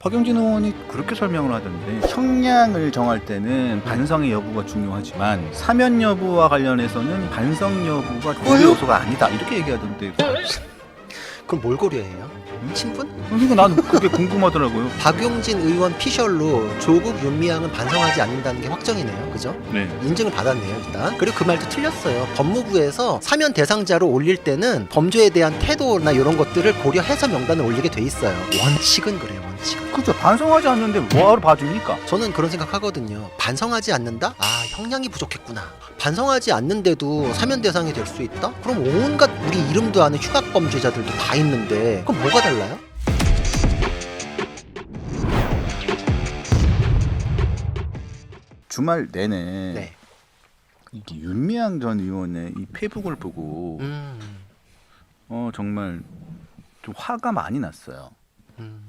박용진 의원이 그렇게 설명을 하던데 형량을 정할 때는 반성의 여부가 중요하지만 사면 여부와 관련해서는 반성 여부가 고려 요소가 아니다 이렇게 얘기하던데 그럼 뭘 고려해요? 친분? 그러니까 나도 그게 궁금하더라고요. 박용진 의원 피셜로 조국 윤미향은 반성하지 않는다는 게 확정이네요. 그죠? 네. 인증을 받았네요 일단. 그리고 그 말도 틀렸어요. 법무부에서 사면 대상자로 올릴 때는 범죄에 대한 태도나 이런 것들을 고려해서 명단을 올리게 돼 있어요. 원칙은 그래요. 원칙은. 그죠. 반성하지 않는데 뭐하러 봐줍니까? 저는 그런 생각하거든요. 반성하지 않는다? 아, 형량이 부족했구나. 반성하지 않는데도 사면 대상이 될 수 있다? 그럼 온갖 우리 이름도 아는 흉악 범죄자들도 다 있는데 그럼 뭐가 달라요? 주말 내내 네. 이게 윤미향 전 의원의 이 페북을 보고 정말 좀 화가 많이 났어요.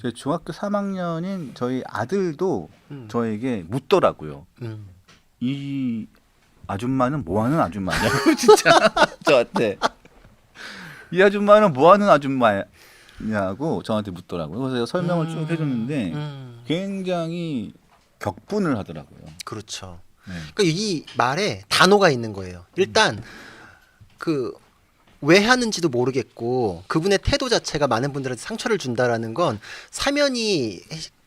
제 중학교 3학년인 저희 아들도 저에게 묻더라고요. 이 아줌마는 뭐하는 아줌마냐고 진짜 저한테 이 아줌마는 뭐하는 아줌마냐고 저한테 묻더라고요. 그래서 제가 설명을 쭉 해줬는데 굉장히 격분을 하더라고요. 그렇죠. 네. 그러니까 이 말에 단어가 있는 거예요. 일단 그 왜 하는지도 모르겠고 그분의 태도 자체가 많은 분들한테 상처를 준다라는 건 사면이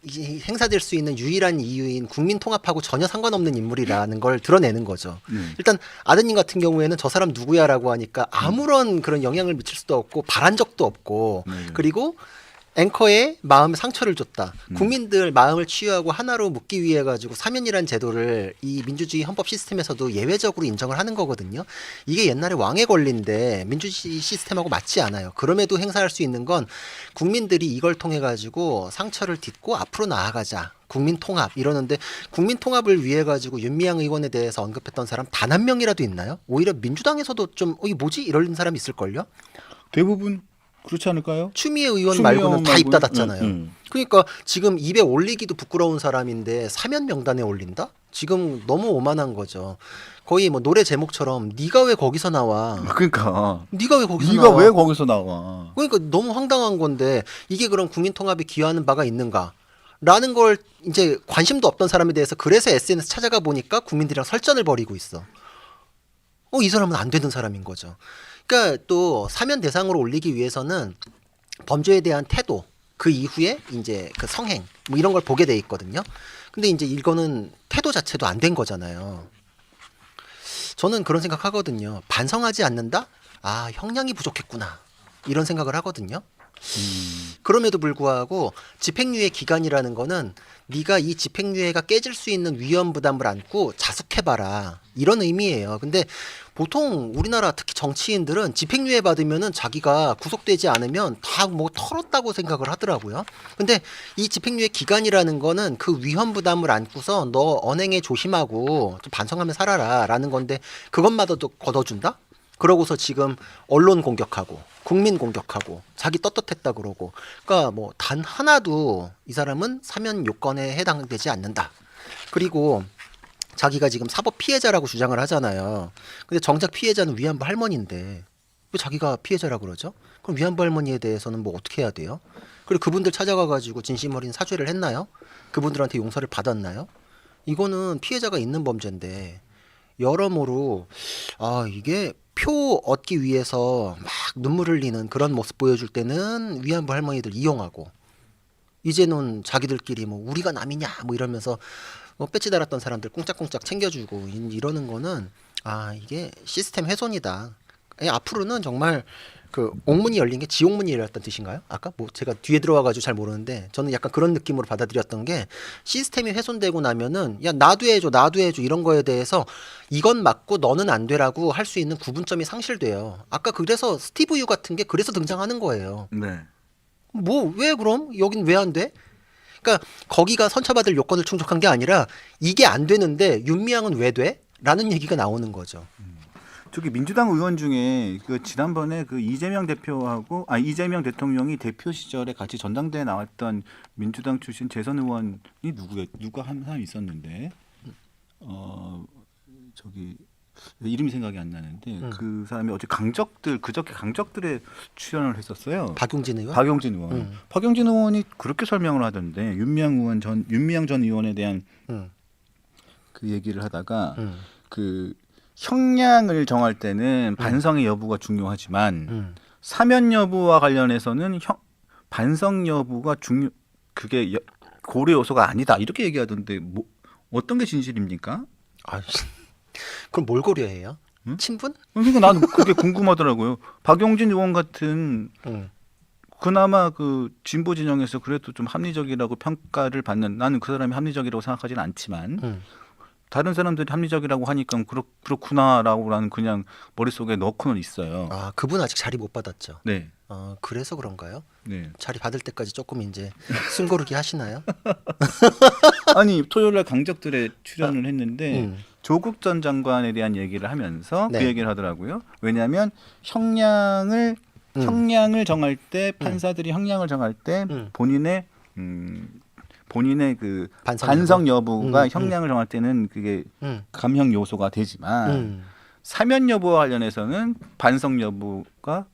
행사될 수 있는 유일한 이유인 국민 통합하고 전혀 상관없는 인물이라는 걸 드러내는 거죠. 일단 아드님 같은 경우에는 저 사람 누구야라고 하니까 아무런 그런 영향을 미칠 수도 없고 바란 적도 없고 그리고 앵커의 마음에 상처를 줬다. 국민들 마음을 치유하고 하나로 묶기 위해 가지고 사면이란 제도를 이 민주주의 헌법 시스템에서도 예외적으로 인정을 하는 거거든요. 이게 옛날에 왕의 권리인데 민주주의 시스템하고 맞지 않아요. 그럼에도 행사할 수 있는 건 국민들이 이걸 통해 가지고 상처를 딛고 앞으로 나아가자. 국민 통합 이러는데 국민 통합을 위해 가지고 윤미향 의원에 대해서 언급했던 사람 단 한 명이라도 있나요? 오히려 민주당에서도 좀 이게 뭐지? 이런 사람 있을걸요? 대부분 그렇지 않을까요? 추미애 의원 추미애 말고는 다 말고는- 입 닫았잖아요. 그러니까 지금 입에 올리기도 부끄러운 사람인데 사면 명단에 올린다? 지금 너무 오만한 거죠. 거의 뭐 노래 제목처럼 네가 왜 거기서 나와? 그러니까 네가 왜 거기서 네가 나와? 왜 거기서 나와? 그러니까 너무 황당한 건데 이게 그럼 국민 통합에 기여하는 바가 있는가? 라는 걸 이제 관심도 없던 사람에 대해서 그래서 SNS 찾아가 보니까 국민들이랑 설전을 벌이고 있어. 이 사람은 안 되는 사람인 거죠. 그러니까 또 사면 대상으로 올리기 위해서는 범죄에 대한 태도, 그 이후에 이제 그 성행 뭐 이런 걸 보게 돼 있거든요. 근데 이제 이거는 태도 자체도 안 된 거잖아요. 저는 그런 생각하거든요. 반성하지 않는다? 아, 형량이 부족했구나. 이런 생각을 하거든요. 그럼에도 불구하고 집행유예 기간이라는 거는 네가 이 집행유예가 깨질 수 있는 위험 부담을 안고 자숙해봐라 이런 의미예요. 근데 보통 우리나라 특히 정치인들은 집행유예 받으면은 자기가 구속되지 않으면 다 뭐 털었다고 생각을 하더라고요. 근데 이 집행유예 기간이라는 거는 그 위험 부담을 안고서 너 언행에 조심하고 좀 반성하며 살아라라는 건데 그것마저도 걷어준다? 그러고서 지금 언론 공격하고 국민 공격하고 자기 떳떳했다 그러고 그러니까 뭐 단 하나도 이 사람은 사면 요건에 해당되지 않는다. 그리고 자기가 지금 사법 피해자라고 주장을 하잖아요. 근데 정작 피해자는 위안부 할머니인데 왜 자기가 피해자라고 그러죠? 그럼 위안부 할머니에 대해서는 뭐 어떻게 해야 돼요? 그리고 그분들 찾아가 가지고 진심 어린 사죄를 했나요? 그분들한테 용서를 받았나요? 이거는 피해자가 있는 범죄인데 여러모로 이게 표 얻기 위해서 막 눈물 흘리는 그런 모습 보여줄 때는 위안부 할머니들 이용하고 이제는 자기들끼리 뭐 우리가 남이냐 뭐 이러면서 뭐 배지 달았던 사람들 꽁짝꽁짝 챙겨주고 이러는 거는 이게 시스템 훼손이다. 앞으로는 정말 그 옥문이 열린 게 지옥문이 열렸다는 뜻인가요? 아까 뭐 제가 뒤에 들어와가지고 잘 모르는데 저는 약간 그런 느낌으로 받아들였던 게 시스템이 훼손되고 나면은 야 나도 해줘 이런 거에 대해서 이건 맞고 너는 안 되라고 할 수 있는 구분점이 상실돼요. 아까 그래서 스티브 유 같은 게 그래서 등장하는 거예요. 네. 뭐 왜 그럼 여긴 왜 안 돼? 그러니까 거기가 선처받을 요건을 충족한 게 아니라 이게 안 되는데 윤미향은 왜 돼? 라는 얘기가 나오는 거죠. 저기 민주당 의원 중에 그 지난번에 그 이재명 대통령이 대표 시절에 같이 전당대회 나왔던 민주당 출신 재선 의원이 누가 한 사람 있었는데 저기 이름이 생각이 안 나는데 그 사람이 어제 그저께 강적들에 출연을 했었어요. 박용진 의원? 박용진 의원. 박용진 의원이 그렇게 설명을 하던데 윤미향 전 의원에 대한 그 얘기를 하다가 그 형량을 정할 때는 반성의 여부가 중요하지만 사면 여부와 관련해서는 반성 여부가 그게 고려 요소가 아니다 이렇게 얘기하던데 뭐 어떤 게 진실입니까? 아, 그럼 뭘 고려해요? 응? 친분? 그러니까 나는 그게 궁금하더라고요. 박용진 의원 같은 그나마 그 진보 진영에서 그래도 좀 합리적이라고 평가를 받는 나는 그 사람이 합리적이라고 생각하지는 않지만 다른 사람들이 합리적이라고 하니까 그렇구나라고 나는 그냥 머릿속에 넣고는 있어요. 아, 그분 아직 자리 못 받았죠. 네. 그래서 그런가요? 네. 자리 받을 때까지 조금 이제 숨고르기 하시나요? 아니 토요일날 강적들에 출연을 했는데 조국 전 장관에 대한 얘기를 하면서 네. 그 얘기를 하더라고요. 왜냐하면 형량을 정할 때 판사들이 형량을 정할 때 본인의 그 반성 여부가 형량을 정할 때는 그게 감형 요소가 되지만 사면 여부와 관련해서는 반성 여부가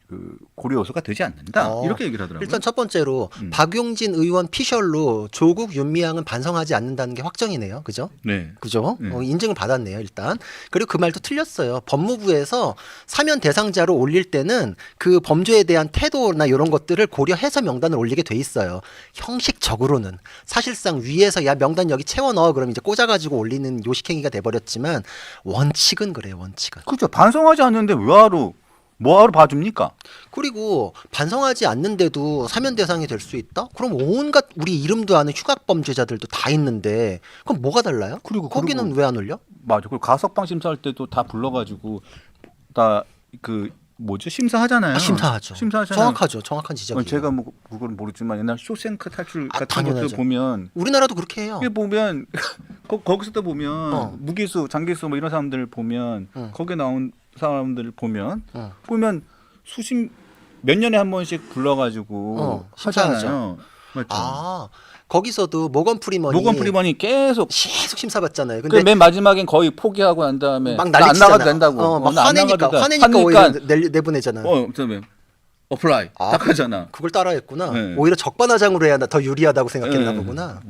그 고려 요소가 되지 않는다 이렇게 얘기를 하더라고요. 일단 첫 번째로 박용진 의원 피셜로 조국 윤미향은 반성하지 않는다는 게 확정이네요. 그죠? 네. 그죠? 네. 인증을 받았네요, 일단. 그리고 그 말도 틀렸어요. 법무부에서 사면 대상자로 올릴 때는 그 범죄에 대한 태도나 이런 것들을 고려해서 명단을 올리게 돼 있어요. 형식적으로는 사실상 위에서 야 명단 여기 채워 넣어 그러면 이제 꽂아가지고 올리는 요식행위가 돼버렸지만 원칙은 그래요, 원칙은. 그렇죠. 반성하지 않는데 뭐하러 봐줍니까? 그리고 반성하지 않는데도 사면 대상이 될 수 있다? 그럼 온갖 우리 이름도 아는 흉악 범죄자들도 다 있는데 그럼 뭐가 달라요? 그리고 거기는 왜 안 올려? 맞아. 그리고 가석방 심사할 때도 다 불러가지고 다 그 뭐죠 심사하잖아요. 심사하죠. 심사하잖아요. 정확하죠. 정확한 지적이에요. 제가 뭐 그건 모르지만 옛날 쇼생크 탈출 같은 당연하죠. 것들 보면 우리나라도 그렇게 해요. 이게 보면 거기서도 보면 무기수, 장기수 뭐 이런 사람들 보면 거기에 나온 사람들 보면 몇 년에 한 번씩 불러가지고 하잖아요. 맞죠? 아, 거기서도 모건 프리먼이 계속 심사받잖아요. 근데 맨 마지막엔 거의 포기하고 난 다음에 막 안 난리치잖아. 나가도 된다고. 막 화내니까 오히려 내보내잖아. 그다음에 어플라이 딱 하잖아. 그걸 따라했구나. 네. 오히려 적반하장으로 해야 더 유리하다고 생각했나 네. 보구나.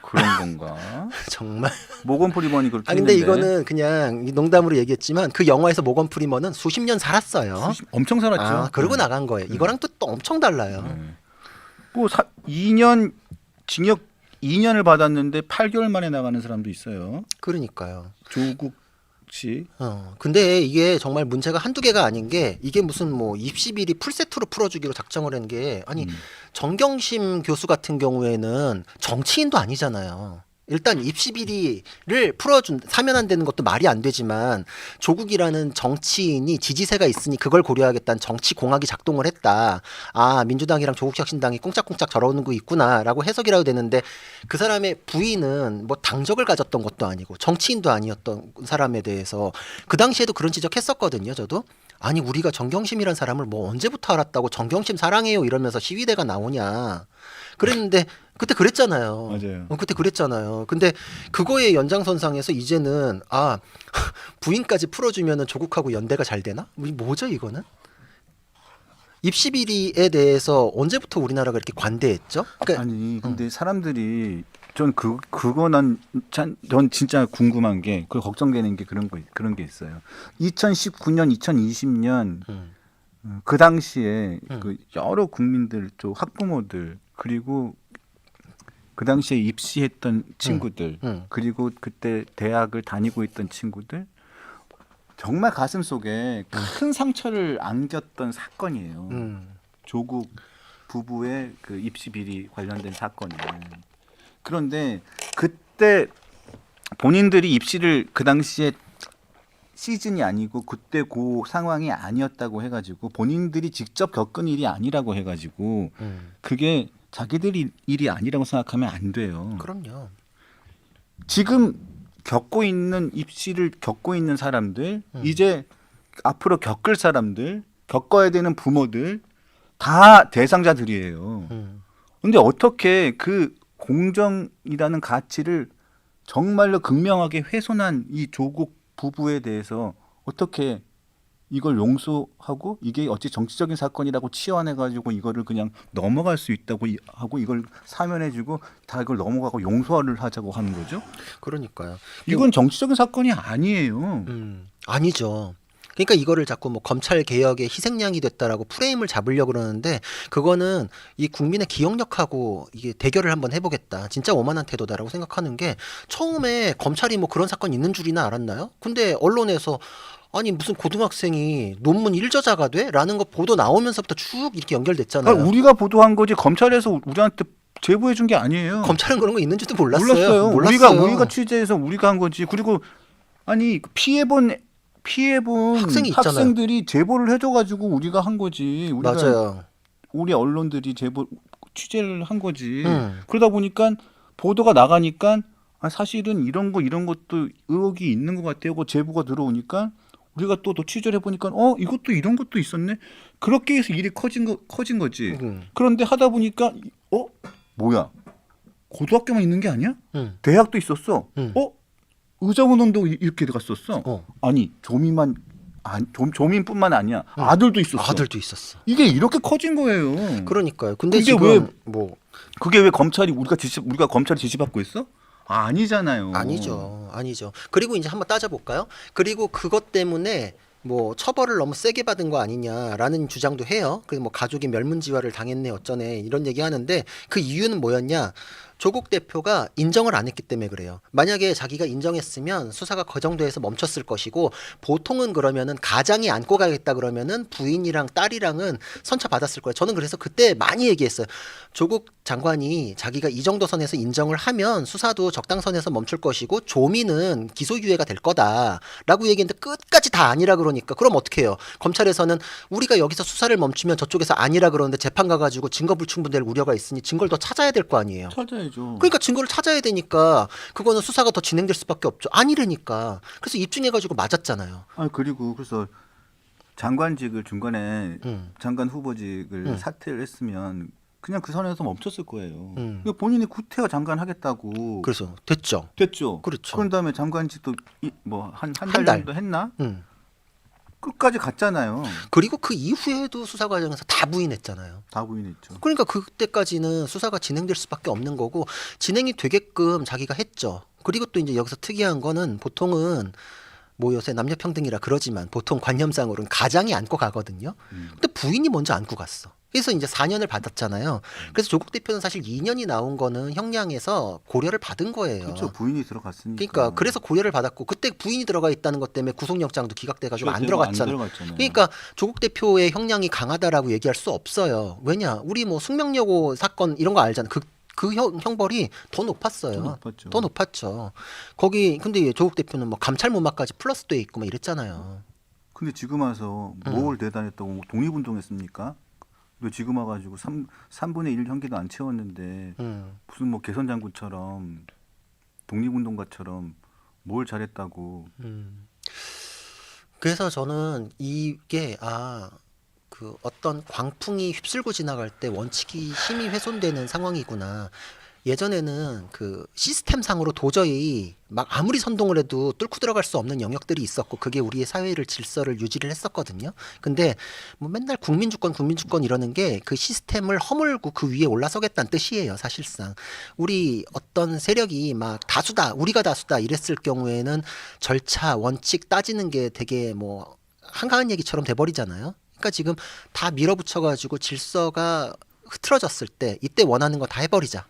그런 건가? 정말. 모건 프리먼이 그렇게 근데 했는데 이거는 그냥 농담으로 얘기했지만 그 영화에서 모건 프리먼은 수십 년 살았어요. 엄청 살았죠. 그러고 나간 거예요. 이거랑 또 엄청 달라요. 뭐 2년 징역 2년을 받았는데 8개월 만에 나가는 사람도 있어요. 그러니까요. 조국 씨. 근데 이게 정말 문제가 한두 개가 아닌 게 이게 무슨 뭐 입시비리 풀세트로 풀어주기로 작정을 한 게 아니 정경심 교수 같은 경우에는 정치인도 아니잖아요. 일단 입시비리를 사면한다는 것도 말이 안 되지만 조국이라는 정치인이 지지세가 있으니 그걸 고려하겠다는 정치공학이 작동을 했다. 아, 민주당이랑 조국혁신당이 꽁짝꽁짝 저러는 거 있구나라고 해석이라도 되는데 그 사람의 부인은 뭐 당적을 가졌던 것도 아니고 정치인도 아니었던 사람에 대해서 그 당시에도 그런 지적했었거든요. 저도. 아니 우리가 정경심이란 사람을 뭐 언제부터 알았다고 정경심 사랑해요 이러면서 시위대가 나오냐. 그랬는데 그때 그랬잖아요. 맞아요. 그때 그랬잖아요. 근데 그거의 연장선상에서 이제는 부인까지 풀어주면은 조국하고 연대가 잘 되나? 뭐죠 이거는? 입시비리에 대해서 언제부터 우리나라가 이렇게 관대했죠? 그러니까, 아니 근데 사람들이 전 진짜 궁금한 게 그 걱정되는 게 그런 게 있어요. 2019년, 2020년 그 당시에 그 여러 국민들, 또 학부모들 그리고 그 당시에 입시했던 친구들 그리고 그때 대학을 다니고 있던 친구들 정말 가슴 속에 큰 상처를 안겼던 사건이에요. 조국 부부의 그 입시 비리 관련된 사건은. 그런데 그때 본인들이 입시를 그 당시에 시즌이 아니고 그때 그 상황이 아니었다고 해가지고 본인들이 직접 겪은 일이 아니라고 해가지고 그게 자기들 일이 아니라고 생각하면 안 돼요. 그럼요. 지금 입시를 겪고 있는 사람들, 이제 앞으로 겪을 사람들, 겪어야 되는 부모들 다 대상자들이에요. 근데 어떻게 그 공정이라는 가치를 정말로 극명하게 훼손한 이 조국 부부에 대해서 어떻게 이걸 용서하고 이게 어찌 정치적인 사건이라고 치환해가지고 이거를 그냥 넘어갈 수 있다고 하고 이걸 사면해주고 다 이걸 넘어가고 용서를 하자고 하는 거죠? 그러니까요. 이건 정치적인 사건이 아니에요. 아니죠. 그러니까 이거를 자꾸 뭐 검찰 개혁의 희생양이 됐다라고 프레임을 잡으려고 그러는데 그거는 이 국민의 기억력하고 이게 대결을 한번 해보겠다. 진짜 오만한 태도다라고 생각하는 게 처음에 검찰이 뭐 그런 사건이 있는 줄이나 알았나요? 근데 언론에서 아니 무슨 고등학생이 논문 일저자가 돼? 라는 거 보도 나오면서부터 쭉 이렇게 연결됐잖아요. 아니, 우리가 보도한 거지 검찰에서 우리한테 제보해 준 게 아니에요. 검찰은 그런 거 있는지도 몰랐어요. 우리가 취재해서 우리가 한 거지. 그리고 아니 피해본 학생이 있잖아요. 학생들이 제보를 해줘가지고 우리가 한 거지. 맞아요. 우리 언론들이 취재를 한 거지. 그러다 보니까 보도가 나가니까 사실은 이런 것도 의혹이 있는 것 같아요. 그 제보가 들어오니까 우리가 또 취재를 해보니까 이것도 이런 것도 있었네. 그렇게 해서 일이 커진 거지. 그런데 하다 보니까 뭐야? 고등학교만 있는 게 아니야? 대학도 있었어. 의정원원도 이렇게 갔었어. 아니 조민뿐만 아니야. 아들도 있었어. 아들도 있었어. 이게 이렇게 커진 거예요. 그러니까요. 근데 그게 지금 뭐 그게 왜 우리가 검찰이 지시받고 있어? 아니잖아요. 아니죠. 그리고 이제 한번 따져볼까요? 그리고 그것 때문에 뭐 처벌을 너무 세게 받은 거 아니냐라는 주장도 해요. 그 뭐 가족이 멸문지화를 당했네 어쩌네 이런 얘기 하는데 그 이유는 뭐였냐? 조국 대표가 인정을 안 했기 때문에 그래요. 만약에 자기가 인정했으면 수사가 그 정도에서 멈췄을 것이고 보통은 그러면은 가장이 안고 가겠다 그러면은 부인이랑 딸이랑은 선처 받았을 거예요. 저는 그래서 그때 많이 얘기했어요. 조국 장관이 자기가 이 정도 선에서 인정을 하면 수사도 적당선에서 멈출 것이고 조민은 기소유예가 될 거다라고 얘기했는데 끝까지 다 아니라 그러니까 그럼 어떻게 해요? 검찰에서는 우리가 여기서 수사를 멈추면 저쪽에서 아니라 그러는데 재판 가가지고 증거 불충분될 우려가 있으니 증거를 더 찾아야 될 거 아니에요. 찾아야죠. 그러니까 증거를 찾아야 되니까 그거는 수사가 더 진행될 수밖에 없죠. 아니라니까. 그래서 입증해가지고 맞았잖아요. 그리고 그래서 장관직을 중간에 장관 후보직을 사퇴를 했으면 그냥 그 선에서 멈췄을 거예요. 본인이 구태여 장관 하겠다고. 그래서 됐죠. 그렇죠. 그런 다음에 장관직도 한 한 달 달. 정도 했나? 끝까지 갔잖아요. 그리고 그 이후에도 수사 과정에서 다 부인했잖아요. 다 부인했죠. 그러니까 그때까지는 수사가 진행될 수밖에 없는 거고 진행이 되게끔 자기가 했죠. 그리고 또 이제 여기서 특이한 거는 보통은 뭐 요새 남녀 평등이라 그러지만 보통 관념상으로는 가장이 안고 가거든요. 근데 부인이 먼저 안고 갔어. 그래서 이제 4년을 받았잖아요. 그래서 조국 대표는 사실 2년이 나온 거는 형량에서 고려를 받은 거예요. 그렇죠. 부인이 들어갔으니까. 그러니까 그래서 고려를 받았고 그때 부인이 들어가 있다는 것 때문에 구속영장도 기각돼가지고 안 들어갔잖아요. 들어갔잖아요. 그러니까 조국 대표의 형량이 강하다라고 얘기할 수 없어요. 왜냐? 우리 뭐 숙명여고 사건 이런 거 알잖아요. 그 형벌이 더 높았어요. 더 높았죠. 거기 근데 조국 대표는 뭐 감찰 무마까지 플러스돼 있고 막 이랬잖아요. 근데 지금 와서 뭘 대단했다고 독립운동했습니까? 그리고 지금 와가지고 3분의 1 형기도 안 채웠는데 무슨 뭐 개선 장군처럼 독립운동가처럼 뭘 잘했다고. 그래서 저는 이게 그 어떤 광풍이 휩쓸고 지나갈 때 원칙이 힘이 훼손되는 상황이구나. 예전에는 그 시스템상으로 도저히 막 아무리 선동을 해도 뚫고 들어갈 수 없는 영역들이 있었고 그게 우리의 사회를 질서를 유지를 했었거든요. 근데 뭐 맨날 국민주권 이러는 게 그 시스템을 허물고 그 위에 올라서겠다는 뜻이에요. 사실상 우리 어떤 세력이 막 다수다 우리가 다수다 이랬을 경우에는 절차 원칙 따지는 게 되게 뭐 한가한 얘기처럼 돼버리잖아요. 그러니까 지금 다 밀어붙여가지고 질서가 흐트러졌을 때 이때 원하는 거 다 해버리자.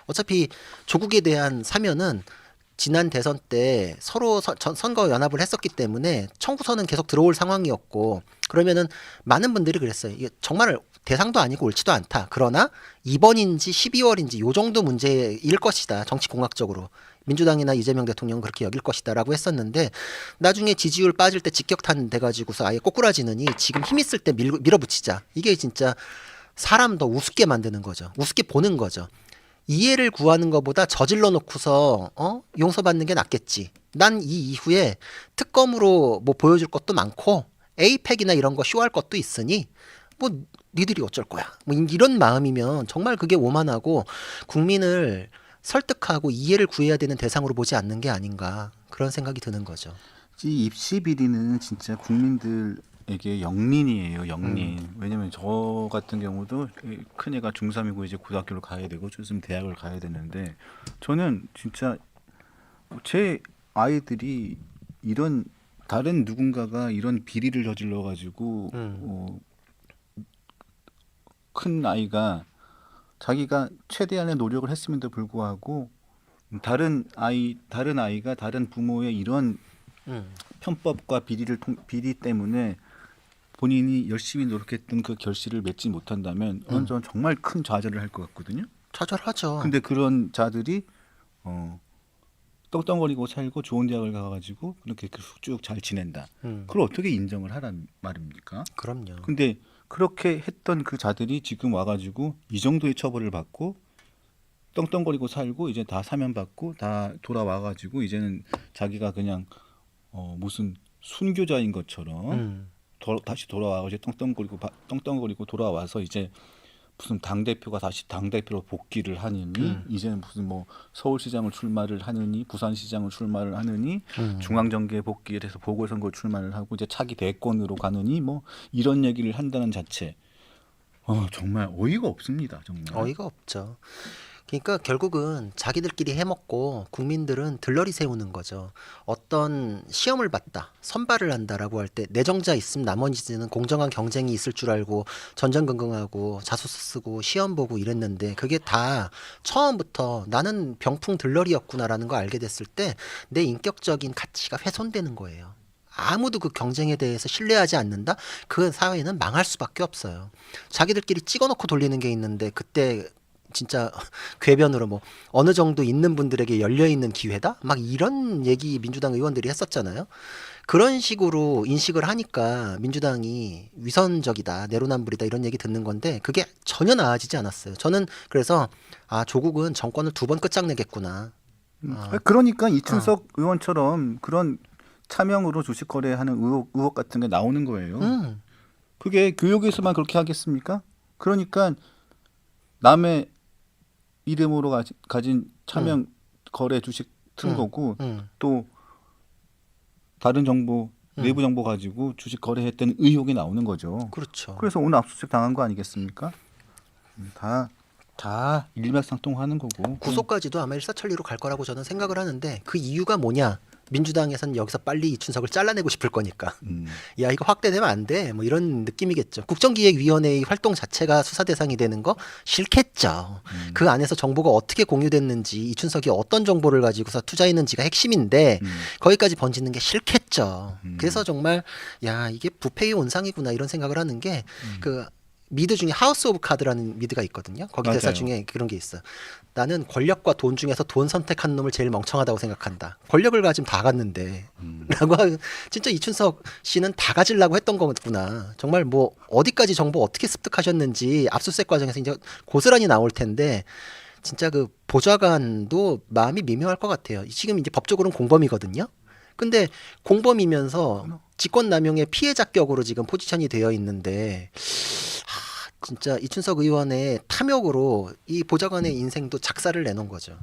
어차피 조국에 대한 사면은 지난 대선 때 서로 선거 연합을 했었기 때문에 청구서는 계속 들어올 상황이었고 그러면은 많은 분들이 그랬어요. 이게 정말 대상도 아니고 옳지도 않다. 그러나 이번인지 12월인지 요 정도 문제일 것이다. 정치공학적으로. 민주당이나 이재명 대통령은 그렇게 여길 것이다라고 했었는데 나중에 지지율 빠질 때 직격탄 돼가지고서 아예 꼬꾸라지느니 지금 힘 있을 때 밀어붙이자. 이게 진짜 사람 더 우습게 만드는 거죠. 우습게 보는 거죠. 이해를 구하는 것보다 저질러 놓고서 용서받는 게 낫겠지. 난 이 이후에 특검으로 뭐 보여줄 것도 많고 에이펙이나 이런 거 쇼할 것도 있으니 뭐 니들이 어쩔 거야. 뭐 이런 마음이면 정말 그게 오만하고 국민을 설득하고 이해를 구해야 되는 대상으로 보지 않는 게 아닌가 그런 생각이 드는 거죠. 이 입시 비리는 진짜 국민들에게 영린이에요, 영린. 왜냐면 저 같은 경우도 큰애가 중3이고 이제 고등학교를 가야 되고 좀 있으면 대학을 가야 되는데 저는 진짜 제 아이들이 이런 다른 누군가가 이런 비리를 저질러 가지고 큰 아이가 자기가 최대한의 노력을 했음에도 불구하고 다른 아이가 다른 부모의 이런 편법과 비리 때문에 본인이 열심히 노력했던 그 결실을 맺지 못한다면 저는 정말 큰 좌절을 할 것 같거든요. 좌절하죠. 근데 그런 자들이 떵떵거리고 살고 좋은 대학을 가가지고 그렇게 쭉 잘 지낸다. 그걸 어떻게 인정을 하란 말입니까? 그럼요. 근데 그렇게 했던 그 자들이 지금 와가지고 이 정도의 처벌을 받고 떵떵거리고 살고 이제 다 사면받고 다 돌아와가지고 이제는 자기가 그냥 무슨 순교자인 것처럼 다시 돌아와서 이제 떵떵거리고 돌아와서 이제 무슨 당 대표가 다시 당 대표로 복귀를 하느니 이제는 무슨 뭐 서울시장을 출마를 하느니 부산시장을 출마를 하느니 중앙정계에 복귀를 해서 보궐선거 출마를 하고 이제 차기 대권으로 가느니 뭐 이런 얘기를 한다는 자체 정말 어이가 없습니다. 정말 어이가 없죠. 그러니까 결국은 자기들끼리 해먹고 국민들은 들러리 세우는 거죠. 어떤 시험을 봤다, 선발을 한다라고 할 때 내정자 있으면 나머지는 공정한 경쟁이 있을 줄 알고 전전긍긍하고 자소서 쓰고 시험 보고 이랬는데 그게 다 처음부터 나는 병풍 들러리였구나라는 거 알게 됐을 때 내 인격적인 가치가 훼손되는 거예요. 아무도 그 경쟁에 대해서 신뢰하지 않는다? 그 사회는 망할 수밖에 없어요. 자기들끼리 찍어놓고 돌리는 게 있는데 그때 진짜 궤변으로 뭐 어느 정도 있는 분들에게 열려있는 기회다? 막 이런 얘기 민주당 의원들이 했었잖아요. 그런 식으로 인식을 하니까 민주당이 위선적이다, 내로남불이다 이런 얘기 듣는 건데 그게 전혀 나아지지 않았어요. 저는 그래서 조국은 정권을 2번 끝장내겠구나. 그러니까 이춘석 의원처럼 그런 차명으로 주식 거래하는 의혹 같은 게 나오는 거예요. 그게 교육에서만 그렇게 하겠습니까? 그러니까 남의 이름으로 가진 차명 거래 주식 튼 거고 또 다른 정보 내부 정보 가지고 주식 거래했다는 의혹이 나오는 거죠. 그렇죠. 그래서 오늘 압수수색 당한 거 아니겠습니까? 다 일맥상통하는 거고. 구속까지도 아마 일사천리로 갈 거라고 저는 생각을 하는데 그 이유가 뭐냐? 민주당에서는 여기서 빨리 이춘석을 잘라내고 싶을 거니까. 야 이거 확대되면 안 돼. 뭐 이런 느낌이겠죠. 국정기획위원회의 활동 자체가 수사 대상이 되는 거 싫겠죠. 그 안에서 정보가 어떻게 공유됐는지 이춘석이 어떤 정보를 가지고서 투자했는지가 핵심인데 거기까지 번지는 게 싫겠죠. 그래서 정말 야 이게 부패의 온상이구나 이런 생각을 하는 게 그 미드 중에 하우스 오브 카드라는 미드가 있거든요. 거기 대사 맞아요. 중에 그런 게 있어. 나는 권력과 돈 중에서 돈 선택한 놈을 제일 멍청하다고 생각한다. 권력을 가지면 다 갔는데. 라고 진짜 이춘석 씨는 다 가지려고 했던 거구나. 정말 뭐 어디까지 정보 어떻게 습득하셨는지 압수수색 과정에서 이제 고스란히 나올 텐데 진짜 그 보좌관도 마음이 미묘할 것 같아요. 지금 이제 법적으로는 공범이거든요. 근데 공범이면서 직권남용의 피해자격으로 지금 포지션이 되어 있는데 진짜 이춘석 의원의 탐욕으로 이 보좌관의 인생도 작사를 내놓은 거죠.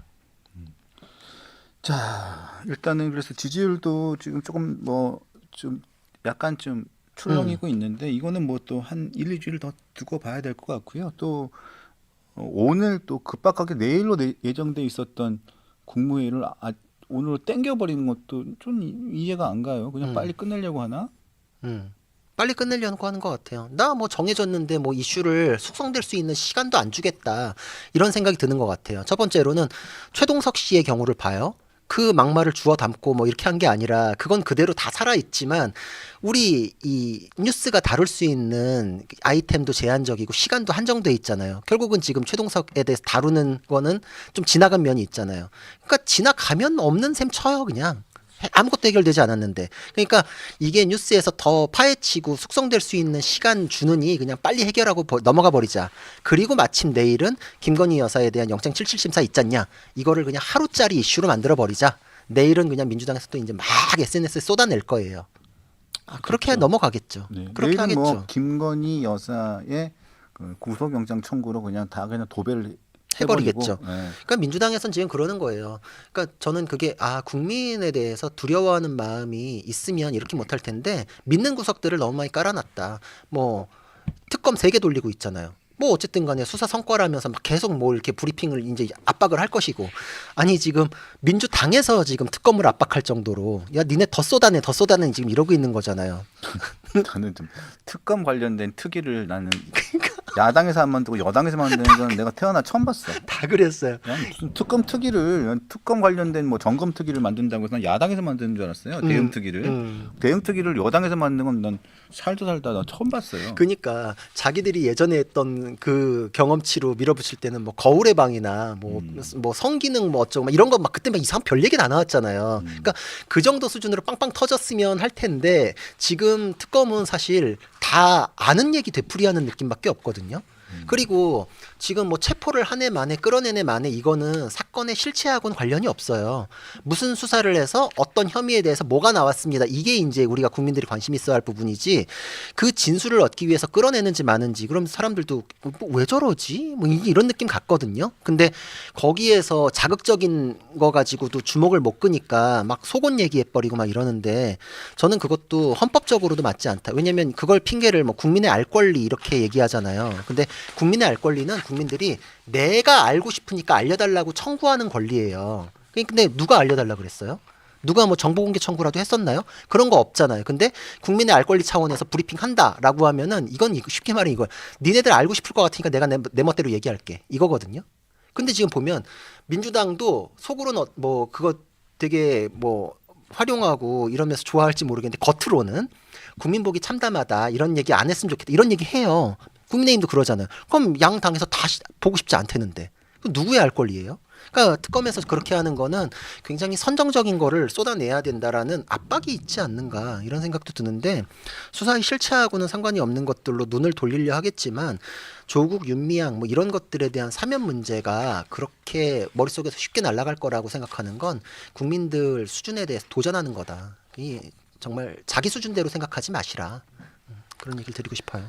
자, 일단은 그래서 지지율도 지금 조금 뭐 좀 약간 좀 출렁이고 있는데 이거는 뭐 또 한 1, 2주일 더 두고 봐야 될 것 같고요. 또 오늘 또 급박하게 내일로 예정돼 있었던 국무회의를 오늘 땡겨버리는 것도 좀 이해가 안 가요. 그냥 빨리 끝내려고 하나? 빨리 끝내려고 하는 것 같아요. 나 뭐 정해졌는데 뭐 이슈를 숙성될 수 있는 시간도 안 주겠다 이런 생각이 드는 것 같아요. 첫 번째로는 최동석 씨의 경우를 봐요. 그 막말을 주워 담고 뭐 이렇게 한 게 아니라 그건 그대로 다 살아있지만 우리 이 뉴스가 다룰 수 있는 아이템도 제한적이고 시간도 한정돼 있잖아요. 결국은 지금 최동석에 대해서 다루는 거는 좀 지나간 면이 있잖아요. 그러니까 지나가면 없는 셈 쳐요 그냥. 아무것도 해결되지 않았는데. 그러니까 이게 뉴스에서 더 파헤치고 숙성될 수 있는 시간 주느니 그냥 빨리 해결하고 넘어가 버리자. 그리고 마침 내일은 김건희 여사에 대한 영장 77심사 있잖냐. 이거를 그냥 하루짜리 이슈로 만들어 버리자. 내일은 그냥 민주당에서 또 이제 막 SNS에 쏟아낼 거예요. 그렇게 그렇죠. 넘어가겠죠. 네. 그렇게 내일은 하겠죠. 뭐 김건희 여사의 그 구속영장 청구로 그냥 도배를 해버리겠죠. 네. 그러니까 민주당에서는 지금 그러는 거예요. 그러니까 저는 그게 국민에 대해서 두려워하는 마음이 있으면 이렇게 못할 텐데 믿는 구석들을 너무 많이 깔아놨다. 뭐 특검 3개 돌리고 있잖아요. 뭐 어쨌든 간에 수사 성과라면서 막 계속 뭐 이렇게 브리핑을 이제 압박을 할 것이고, 아니 지금 민주당에서 지금 특검을 압박할 정도로 야 니네 더 쏟아내 지금 이러고 있는 거잖아요. 저는 좀 특검 관련된 특위를 나는 야당에서 안 만들고 여당에서 만드는 건 내가 태어나 처음 봤어. 다 그랬어요. 난 무슨 특검 특위를 특검 관련된 뭐 점검 특위를 만든다고 해서 난 야당에서 만드는 줄 알았어요. 대응 특위를. 대응 특위를 여당에서 만드는 건 난 살다 나 처음 봤어요. 그러니까 자기들이 예전에 했던 그 경험치로 밀어붙일 때는 뭐 거울의 방이나 뭐 성기능 뭐 어쩌고 막 이런 거 막 그때 막 이상한 별 얘기 다 나왔잖아요. 그러니까 그 정도 수준으로 빵빵 터졌으면 할 텐데 지금 특검은 사실 다 아는 얘기 되풀이하는 느낌밖에 없거든요. 그리고 지금 뭐 체포를 한 해 만에 끌어낸 해 만에 이거는 사건의 실체하고는 관련이 없어요. 무슨 수사를 해서 어떤 혐의에 대해서 뭐가 나왔습니다. 이게 이제 우리가 국민들이 관심 있어야 할 부분이지, 그 진술을 얻기 위해서 끌어내는지 마는지 그럼 사람들도 왜 저러지? 뭐 이런 느낌 같거든요. 근데 거기에서 자극적인 거 가지고도 주목을 못 끄니까 막 속옷 얘기해버리고 막 이러는데 저는 그것도 헌법적으로도 맞지 않다. 왜냐면 그걸 핑계를 뭐 국민의 알 권리 이렇게 얘기하잖아요. 근데 국민의 알 권리는 국민들이 내가 알고 싶으니까 알려달라고 청구하는 권리예요. 근데 누가 알려달라 그랬어요? 누가 뭐 정보공개 청구라도 했었나요? 그런 거 없잖아요. 근데 국민의 알 권리 차원에서 브리핑 한다라고 하면은 이건 쉽게 말해 이거 니네들 알고 싶을 것 같으니까 내가 내 멋대로 얘기할게 이거거든요. 근데 지금 보면 민주당도 속으로는 뭐 그거 되게 뭐 활용하고 이러면서 좋아할지 모르겠는데 겉으로는 국민 보기 참담하다 이런 얘기 안 했으면 좋겠다 이런 얘기 해요. 국민의힘도 그러잖아요. 그럼 양 당에서 다시 보고 싶지 않다는데 누구의 알 권리예요? 그러니까 특검에서 그렇게 하는 거는 굉장히 선정적인 거를 쏟아내야 된다라는 압박이 있지 않는가 이런 생각도 드는데, 수사의 실체하고는 상관이 없는 것들로 눈을 돌리려 하겠지만 조국 윤미향 뭐 이런 것들에 대한 사면 문제가 그렇게 머릿속에서 쉽게 날아갈 거라고 생각하는 건 국민들 수준에 대해서 도전하는 거다. 이 정말 자기 수준대로 생각하지 마시라. 그런 얘기를 드리고 싶어요.